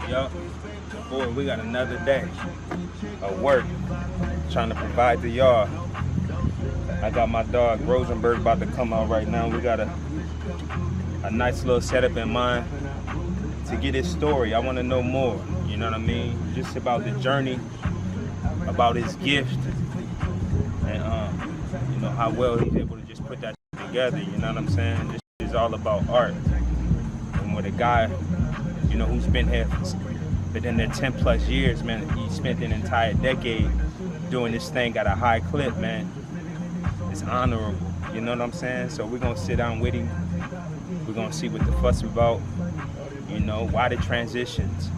Yup. Boy, we got another day of work trying to provide to y'all. I got my dog Rosenberg about to come out right now. We got a nice little setup in mind to get his story. I want to know more, you know what I mean? Just about the journey, about his gift, and you know, how well he's able to just put that together, you know what I'm saying? This is all about art. And with a guy, you know, who's been here within their 10 plus years, man, he spent an entire decade doing this thing at a high clip, man. It's honorable, you know what I'm saying? So we're gonna sit down with him. We're gonna see what the fuss about, you know, why the transitions,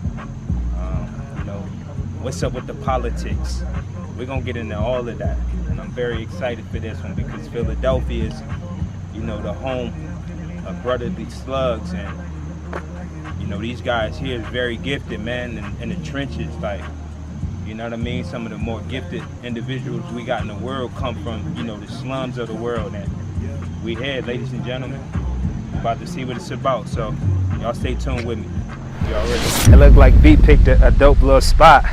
you know, what's up with the politics. We're gonna get into all of that. And I'm very excited for this one because Philadelphia is, you know, the home of brotherly slugs, and you know, these guys here is very gifted, man, in the trenches, like, you know what I mean? Some of the more gifted individuals we got in the world come from, you know, the slums of the world. And we here, ladies and gentlemen, about to see what it's about. So y'all stay tuned with me. Y'all ready? It looked like B picked a dope little spot.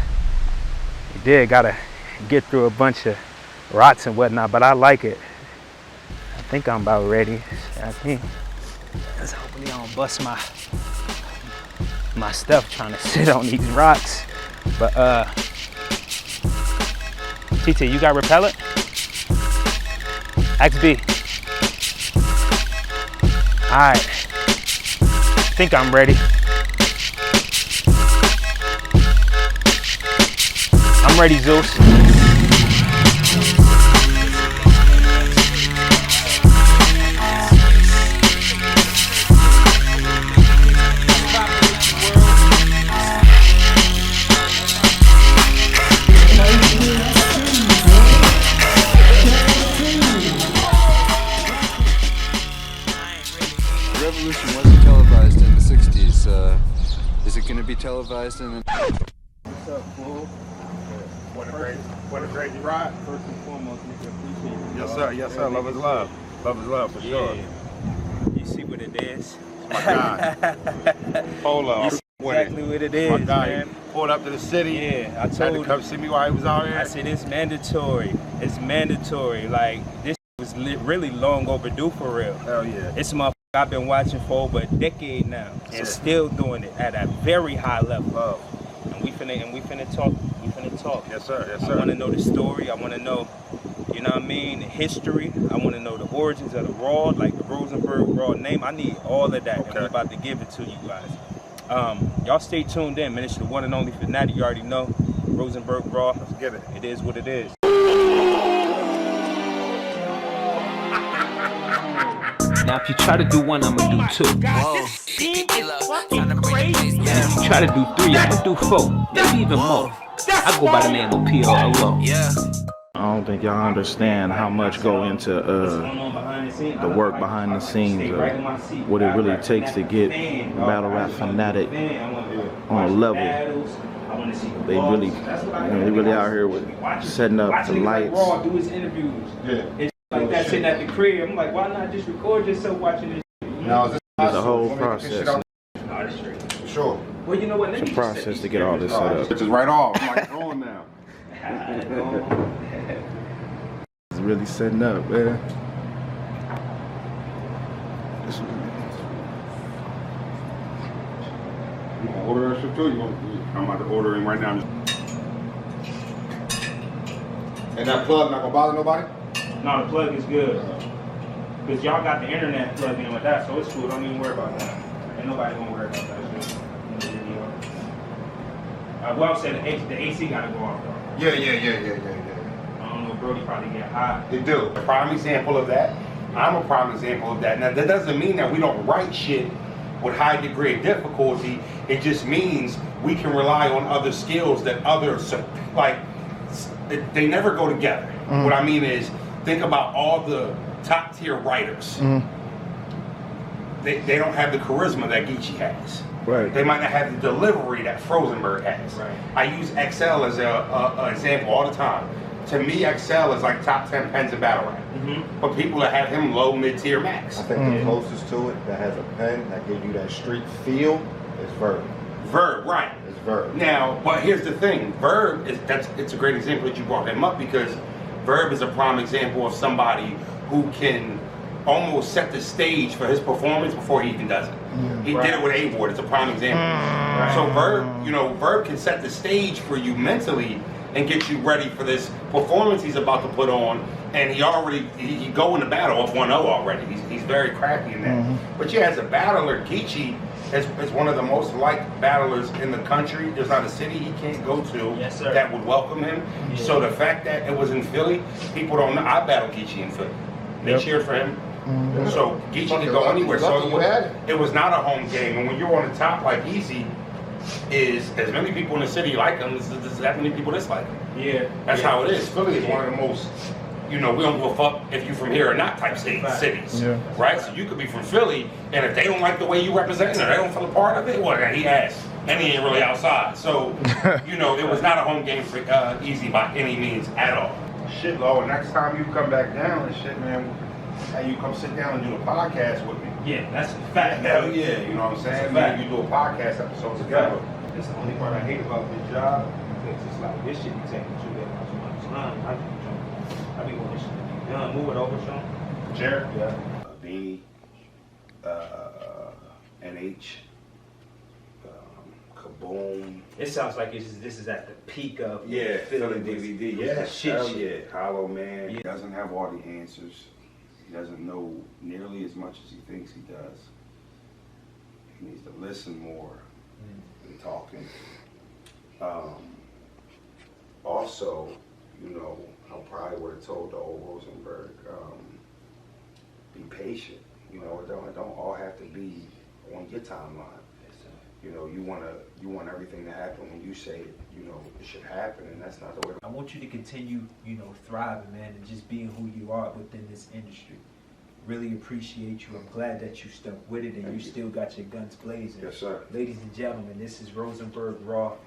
He did, gotta get through a bunch of rocks and whatnot, but I like it. I think I'm about ready. I think. Let's hopefully I don't bust my stuff trying to sit on these rocks. But TT, you got repellent? XB. Alright. Think I'm ready. I'm ready, Zeus. Televised in What's up, fool? What a crazy ride. First and foremost, nigga, appreciate you. Yes, sir. Yes, sir. Love is love. Love is love for sure. You see what it is? My God. Polo. You see exactly what it is, My guy man. pulled up to the city. Yeah, I Had told to you. come see me while he was out here. I said it's mandatory. It's mandatory. Like, this was really long overdue for real. Hell yeah. It's motherfucker I've been watching for over a decade now, and still doing it at a very high level. Love. And we finna talk. We finna talk. Yes, sir. Yes, sir. I want to know the story. I want to know, you know what I mean, the history. I want to know the origins of the Raw, like the Rosenberg Raw name. I need all of that, and we're about to give it to you guys. Y'all stay tuned in, man. It's the one and only Fanatic. You already know, Rosenberg Raw. Let's get it. It is what it is. Now if you try to do one, I'ma do two. Whoa. This scene is fucking crazy. Yeah, if you try to do three, I'ma do four. Maybe even more. I go by the name of PRLO. Yeah. I don't think y'all understand how much go into the work behind the scenes, what it really takes to get Battle Rap Fanatic on a level. They really out here with setting up the lights. Like that sitting at the crib, I'm like, why not just record yourself watching this? It's a whole process. Sure. Well, you know what? It's a process to get all this set up. Which is right off. I'm like, going now. It's really setting up, man. You gonna order that shit too? I'm about to order him right now. And that plug not gonna bother nobody? No, the plug is good. Because y'all got the internet plugged in with that, so it's cool. Don't even worry about that. Ain't nobody gonna worry about that shit. Well, I said the AC gotta go off though. Yeah. I don't know, Brody probably get hot. They do. A prime example of that. I'm a prime example of that. Now, that doesn't mean that we don't write shit with high degree of difficulty. It just means we can rely on other skills that others, like, they never go together. What I mean is, think about all the top tier writers. They don't have the charisma that GEECHI has. Right. They might not have the delivery that Frozenberg has. Right. I use XL as an example all the time. To me, XL is like top 10 pens in battle rap. But people that have him low, mid-tier, max. I think the closest to it that has a pen that gives you that street feel is Verb. Verb, right. It's Verb. Now, but here's the thing. Verb it's a great example that you brought him up because Verb is a prime example of somebody who can almost set the stage for his performance before he even does it. He did it with A-Board. It's a prime example. So Verb can set the stage for you mentally and get you ready for this performance he's about to put on. And he go into battle up 1-0 already. He's very crafty in that. But yeah, as a battler, GEECHI is one of the most liked battlers in the country. There's not a city he can't go to that would welcome him. Yeah. So the fact that it was in Philly, people don't know. I battled GEECHI in Philly. They cheered for him. So GEECHI could go anywhere. So it was not a home game. And when you're on the top like Eazy, is as many people in the city like him, there's that many people dislike him. Yeah. That's how it is. Philly is one of the most, we don't give a fuck if you're from here or not type cities. Yeah. Right? So you could be from Philly, and if they don't like the way you represent it, or they don't feel a part of it, well, he asked. And he ain't really outside. So, it was not a home game for Eazy by any means at all. Shit, Lo, next time you come back down and shit, man, and you come sit down and do the podcast with me. Yeah, that's a fact. Hell yeah, you know what I'm saying? Man, you do a podcast episode together. That's the only part I hate about this job, because it's like, this shit be taking too much time. I be wanting this shit to be done. Move it over, Sean. Chair? Yeah. Beanie, NH, Kaboom. It sounds like this is at the peak of Philly DVD. Yeah, shit. Yeah, Hollow Man. He doesn't have all the answers. He doesn't know nearly as much as he thinks he does. He needs to listen more than talking. Also, I probably would have told the old Rosenberg, be patient. It don't all have to be on your timeline. You want everything to happen when you say it. It should happen, and that's not the way. I want you to continue, thriving, man, and just being who you are within this industry. Really appreciate you. I'm glad that you stuck with it and you still got your guns blazing. Yes, sir. Ladies and gentlemen, this is Rosenberg Raw,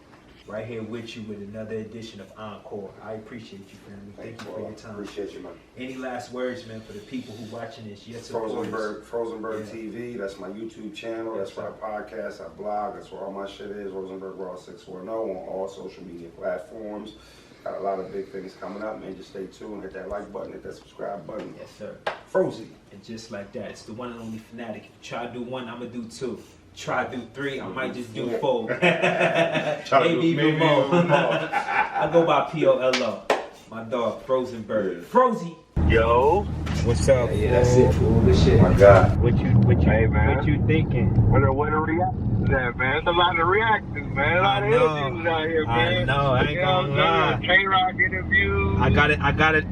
right here with you with another edition of Encore. I appreciate you, family. Thank you for your time. Appreciate you, man. Any last words, man, for the people who watching this? Yes, FrozenbergTV. That's my YouTube channel. That's where I podcast, I blog. That's where all my shit is. Rosenberg Raw 640 on all social media platforms. Got a lot of big things coming up, man. Just stay tuned. Hit that like button. Hit that subscribe button. Yes, sir. Frozen. And just like that, it's the one and only Fanatic. If you try to do one, I'm going to do two. Try to do three, I might just do four. Maybe even more. I go by P-O-L-O. My dog, Frozenberg. Frozy. Yo. What's up? Yeah, that's it, fool. Good shit. Oh my God. What you thinking? What a reaction to that, man. It's a lot of reactions, man. A lot of interviews out here, man. I know, I ain't gonna lie. K-Rock interviews. I got it.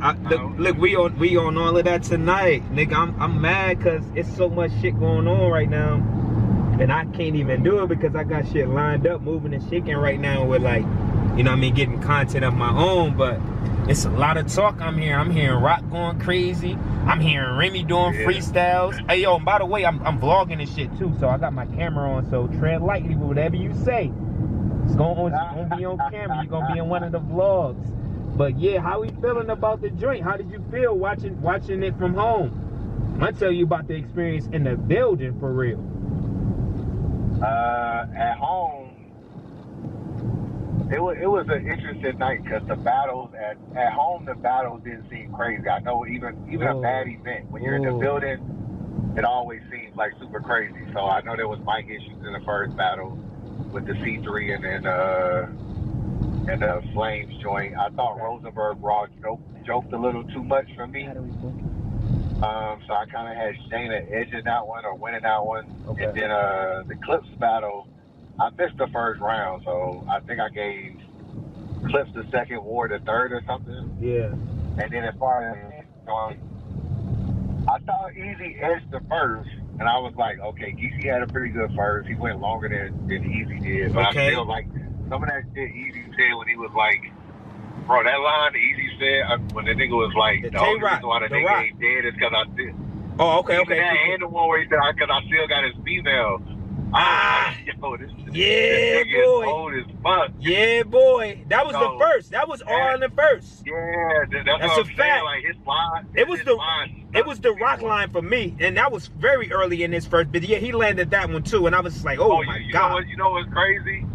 Look, we on all of that tonight. Nigga, I'm mad because it's so much shit going on right now. And I can't even do it because I got shit lined up, moving and shaking right now with getting content of my own. But it's a lot of talk I'm hearing. I'm hearing Rock going crazy. I'm hearing Remy doing freestyles. Hey, yo, and by the way, I'm vlogging and shit too. So I got my camera on, so tread lightly with whatever you say. It's gonna be on camera. You're gonna be in one of the vlogs. But yeah, how we feeling about the joint? How did you feel watching it from home? I'm gonna tell you about the experience in the building for real. At home, it was an interesting night because the battles at home, the battles didn't seem crazy. I know even a bad event, when you're in the building, it always seems like super crazy. So I know there was mic issues in the first battle with the C3 and the Flames joint. I thought Rosenberg Raw joked a little too much for me. So I kind of had Shayna edging that one or winning that one. Okay. And then the Clips battle, I missed the first round, so I think I gave Clips the second, Ward the third or something. Yeah. And then as far as I thought Eazy edged the first, and I was like, okay, GEECHI had a pretty good first. He went longer than Eazy did, but I feel like some of that shit Eazy said when he was like, bro, that line that Eazy said when the nigga was like, the only reason why the nigga ain't dead is because I did. Oh, okay. And the one where he said, because I still got his female. Yo, this nigga boy. is old as fuck. Yeah, boy. That was the first. That was all in the first. Yeah, that's what I'm saying. Like, his line. It was the Rock line for me, and that was very early in his first. But yeah, he landed that one too, and I was just like, oh my God. You know what's crazy?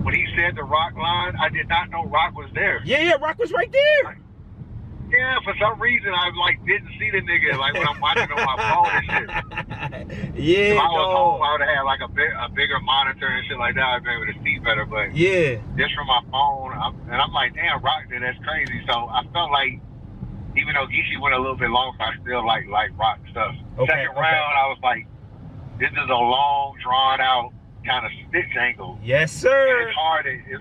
when he said the Rock line, I did not know Rock was there. Yeah, Rock was right there. Yeah, for some reason I like didn't see the nigga like when I'm watching on my phone and shit. Yeah, if I was home, I would have had like a bigger monitor and shit like that. I'd be able to see better, but yeah, just from my phone, I'm like, damn, Rock did, that's crazy. So I felt like, even though GEECHI went a little bit longer, I still like Rock stuff. Second round, I was like, this is a long, drawn out kind of stitch angle. Yes, sir. And it's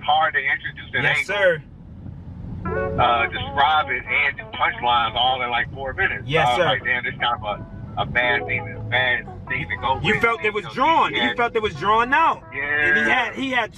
hard to introduce an yes, angle. Sir. Describe it and do punchlines all in like 4 minutes. Yes, so I was sir. like, damn, this kind of a bad thing to go You with. felt it was drawn. You felt it was drawn out. Yeah. And he had